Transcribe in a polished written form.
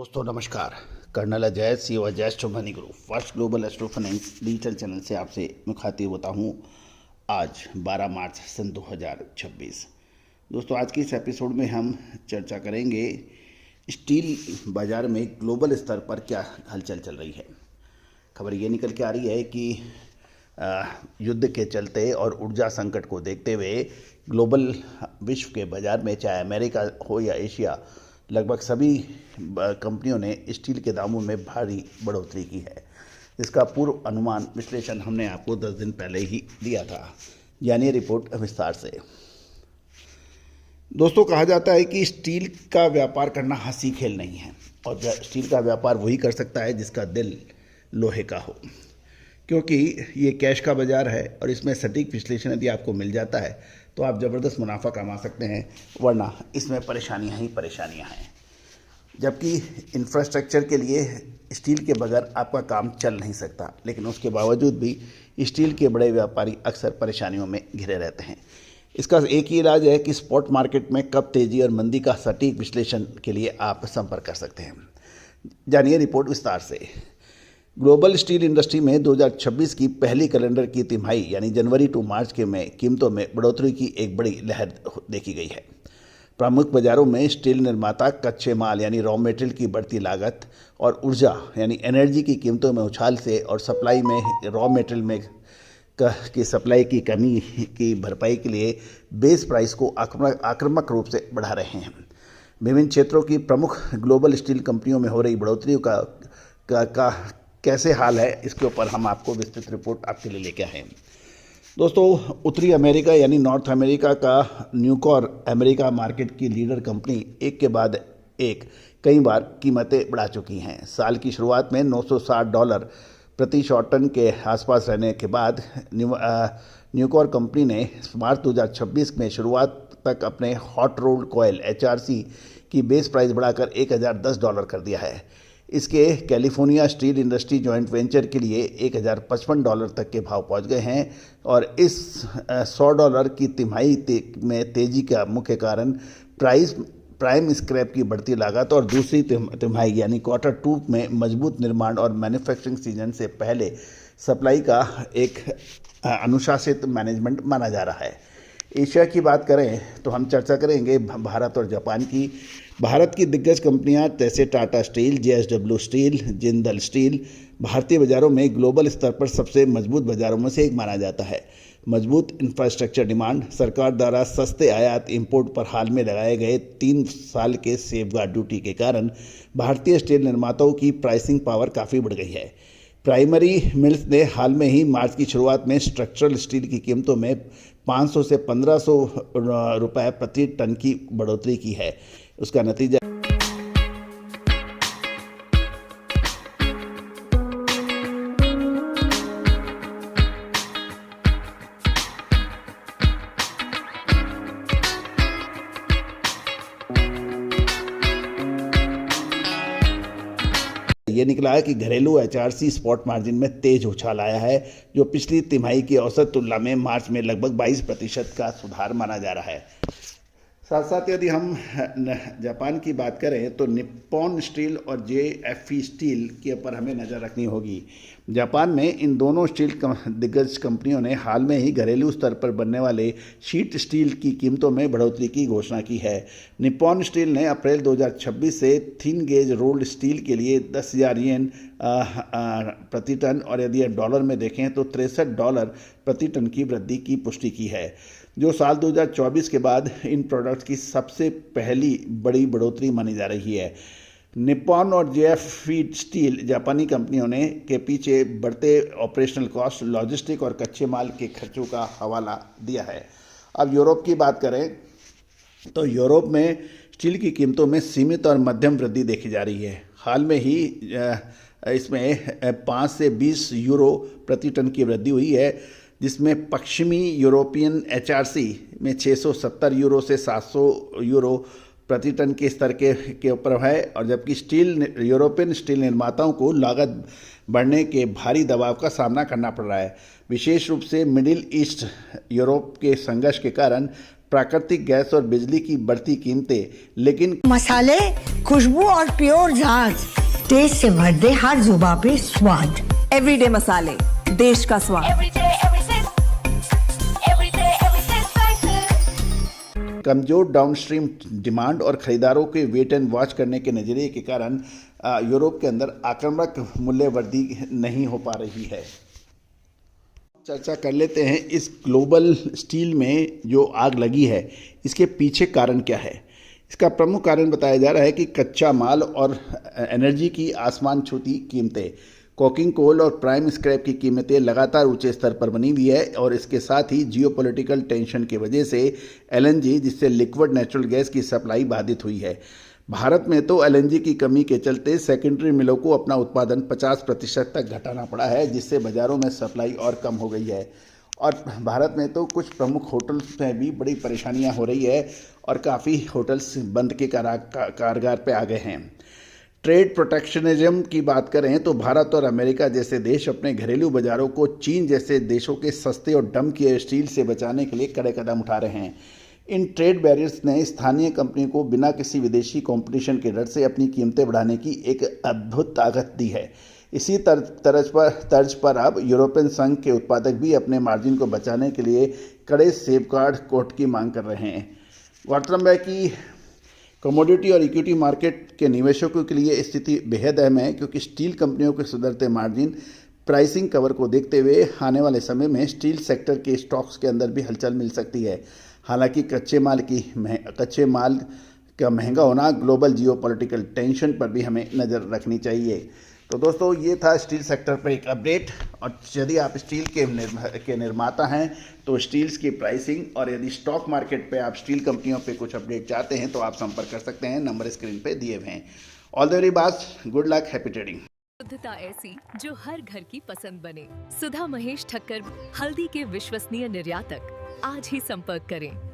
दोस्तों नमस्कार। Colonel Ajay C Ajay money group first global astro finance digital channel से आपसे मुखातिब होता हूँ। आज 12 मार्च सन 2026। दोस्तों आज के इस एपिसोड में हम चर्चा करेंगे स्टील बाज़ार में ग्लोबल स्तर पर क्या हलचल चल रही है। खबर ये निकल के आ रही है कि युद्ध के चलते और ऊर्जा संकट को देखते हुए ग्लोबल विश्व के बाज़ार में चाहे अमेरिका हो या एशिया, लगभग सभी कंपनियों ने स्टील के दामों में भारी बढ़ोतरी की है। इसका पूर्व अनुमान विश्लेषण हमने आपको 10 दिन पहले ही दिया था। जानिए रिपोर्ट विस्तार से। दोस्तों कहा जाता है कि स्टील का व्यापार करना हंसी खेल नहीं है और स्टील का व्यापार वही कर सकता है जिसका दिल लोहे का हो, क्योंकि ये कैश का बाज़ार है और इसमें सटीक विश्लेषण यदि आपको मिल जाता है तो आप ज़बरदस्त मुनाफा कमा सकते हैं, वरना इसमें परेशानियां ही परेशानियां हैं। जबकि इंफ्रास्ट्रक्चर के लिए स्टील के बगैर आपका काम चल नहीं सकता, लेकिन उसके बावजूद भी स्टील के बड़े व्यापारी अक्सर परेशानियों में घिरे रहते हैं। इसका एक ही इलाज है कि स्पॉट मार्केट में कब तेज़ी और मंदी का सटीक विश्लेषण के लिए आप संपर्क कर सकते हैं। जानिए रिपोर्ट विस्तार से। ग्लोबल स्टील इंडस्ट्री में 2026 की पहली कैलेंडर की तिमाही यानी जनवरी टू मार्च के में कीमतों में बढ़ोतरी की एक बड़ी लहर देखी गई है। प्रमुख बाजारों में स्टील निर्माता कच्चे माल यानी रॉ मटेरियल की बढ़ती लागत और ऊर्जा यानी एनर्जी की कीमतों में उछाल से और सप्लाई में रॉ मटेरियल में की सप्लाई की कमी की भरपाई के लिए बेस प्राइस को आक्रामक रूप से बढ़ा रहे हैं। विभिन्न क्षेत्रों की प्रमुख ग्लोबल स्टील कंपनियों में हो रही बढ़ोतरी का कैसे हाल है, इसके ऊपर हम आपको विस्तृत रिपोर्ट आपके लिए लेके आए हैं। दोस्तों उत्तरी अमेरिका यानी नॉर्थ अमेरिका का न्यूकॉर अमेरिका मार्केट की लीडर कंपनी एक के बाद एक कई बार कीमतें बढ़ा चुकी हैं। साल की शुरुआत में $960 प्रति शॉर्ट टन के आसपास रहने के बाद न्यूकॉर कंपनी ने मार्च 2026 में शुरुआत तक अपने हॉट रोल्ड कॉयल HRC की बेस प्राइस बढ़ाकर $1010 कर दिया है। इसके California steel industry joint venture के लिए $1055 तक के भाव पहुंच गए हैं और इस $100 की तिमाही में तेजी का मुख्य कारण प्राइम स्क्रैप की बढ़ती लागत और दूसरी तिमाही यानी क्वार्टर 2 में मजबूत निर्माण और मैन्युफैक्चरिंग सीजन से पहले सप्लाई का एक अनुशासित मैनेजमेंट माना जा रहा है। एशिया की बात करें तो हम चर्चा करेंगे भारत और जापान की। भारत की दिग्गज कंपनियां जैसे Tata steel, JSW steel, Jindal steel भारतीय बाज़ारों में ग्लोबल स्तर पर सबसे मजबूत बाज़ारों में से एक माना जाता है। मजबूत इंफ्रास्ट्रक्चर डिमांड, सरकार द्वारा सस्ते आयात इंपोर्ट पर हाल में लगाए गए 3 साल के सेफगार्ड ड्यूटी के कारण भारतीय स्टील निर्माताओं की प्राइसिंग पावर काफ़ी बढ़ गई है। प्राइमरी मिल्स ने हाल में ही मार्च की शुरुआत में स्ट्रक्चरल स्टील की कीमतों में 500 से 1500 रुपये प्रति टन की बढ़ोतरी की है। उसका नतीजा ये निकला है कि घरेलू HRC स्पॉट मार्जिन में तेज उछाल आया है, जो पिछली तिमाही की औसत तुलना में मार्च में लगभग 22% का सुधार माना जा रहा है। साथ साथ यदि हम जापान की बात करें तो निप्पॉन स्टील और JFE स्टील के ऊपर हमें नज़र रखनी होगी। जापान में इन दोनों स्टील दिग्गज कंपनियों ने हाल में ही घरेलू स्तर पर बनने वाले शीट स्टील की कीमतों में बढ़ोतरी की घोषणा की है। निप्पॉन स्टील ने अप्रैल 2026 से थिन गेज रोल्ड स्टील के लिए 10,000 येन प्रति टन और यदि डॉलर में देखें तो $63 प्रति टन की वृद्धि की पुष्टि की है, जो साल 2024 के बाद इन प्रोडक्ट्स की सबसे पहली बड़ी बढ़ोतरी मानी जा रही है। निप्पॉन और JFE स्टील जापानी कंपनियों ने के पीछे बढ़ते ऑपरेशनल कॉस्ट, लॉजिस्टिक और कच्चे माल के खर्चों का हवाला दिया है। अब यूरोप की बात करें तो यूरोप में स्टील की कीमतों में सीमित और मध्यम वृद्धि देखी जा रही है। हाल में ही इसमें 5 से 20 यूरो प्रति टन की वृद्धि हुई है, जिसमें पश्चिमी यूरोपियन HRC में 670 यूरो से 700 यूरो प्रति टन के स्तर के ऊपर है, और जबकि यूरोपियन स्टील निर्माताओं को लागत बढ़ने के भारी दबाव का सामना करना पड़ रहा है। विशेष रूप से मिडिल ईस्ट यूरोप के संघर्ष के कारण प्राकृतिक गैस और बिजली की बढ़ती कीमतें, लेकिन मसाले, खुशबू और प्योर झांझ, टेस्ट से भर दे हर जुबां पे स्वाद। एवरीडे मसाले, देश का स्वाद। कमजोर डाउनस्ट्रीम डिमांड और खरीदारों के वेट एंड वॉच करने के नजरिए के कारण यूरोप के अंदर आक्रामक मूल्य वृद्धि नहीं हो पा रही है। चर्चा कर लेते हैं इस ग्लोबल स्टील में जो आग लगी है, इसके पीछे कारण क्या है। इसका प्रमुख कारण बताया जा रहा है कि कच्चा माल और एनर्जी की आसमान छूती कीमतें, कोकिंग कोल और प्राइम स्क्रैप की कीमतें लगातार ऊंचे स्तर पर बनी हुई है और इसके साथ ही जियोपॉलिटिकल टेंशन की वजह से एलएनजी, जिससे लिक्विड नेचुरल गैस की सप्लाई बाधित हुई है। भारत में तो एलएनजी की कमी के चलते सेकेंडरी मिलों को अपना उत्पादन 50% तक घटाना पड़ा है, जिससे बाज़ारों में सप्लाई और कम हो गई है। और भारत में तो कुछ प्रमुख होटल्स में भी बड़ी परेशानियां हो रही है और काफ़ी होटल्स बंद के कारगार पे आ गए हैं। ट्रेड प्रोटेक्शनिज्म की बात करें तो भारत और अमेरिका जैसे देश अपने घरेलू बाज़ारों को चीन जैसे देशों के सस्ते और डंप किए स्टील से बचाने के लिए कड़े कदम उठा रहे हैं। इन ट्रेड बैरियर्स ने स्थानीय कंपनी को बिना किसी विदेशी कंपटीशन के डर से अपनी कीमतें बढ़ाने की एक अद्भुत ताकत दी है। इसी तर्ज पर अब यूरोपियन संघ के उत्पादक भी अपने मार्जिन को बचाने के लिए कड़े सेफगार्ड कोड की मांग कर रहे हैं। गौरतलब है कि कमोडिटी और इक्विटी मार्केट के निवेशकों के लिए स्थिति बेहद अहम है, क्योंकि स्टील कंपनियों के सुधरते मार्जिन प्राइसिंग कवर को देखते हुए आने वाले समय में स्टील सेक्टर के स्टॉक्स के अंदर भी हलचल मिल सकती है। हालांकि कच्चे माल का महंगा होना ग्लोबल जियोपॉलिटिकल टेंशन पर भी हमें नज़र रखनी चाहिए। तो दोस्तों, ये था स्टील सेक्टर पर एक अपडेट। और यदि आप स्टील के निर्माता हैं तो स्टील्स की प्राइसिंग, और यदि स्टॉक मार्केट पे आप स्टील कंपनियों पे कुछ अपडेट चाहते हैं तो आप संपर्क कर सकते हैं, नंबर स्क्रीन पे दिए हुए हैं। All the very best, good luck, happy trading. शुद्धता ऐसी जो हर घर की पसंद बने। सुधा महेश ठक्कर, हल्दी के विश्वसनीय निर्यातक। आज ही संपर्क करें।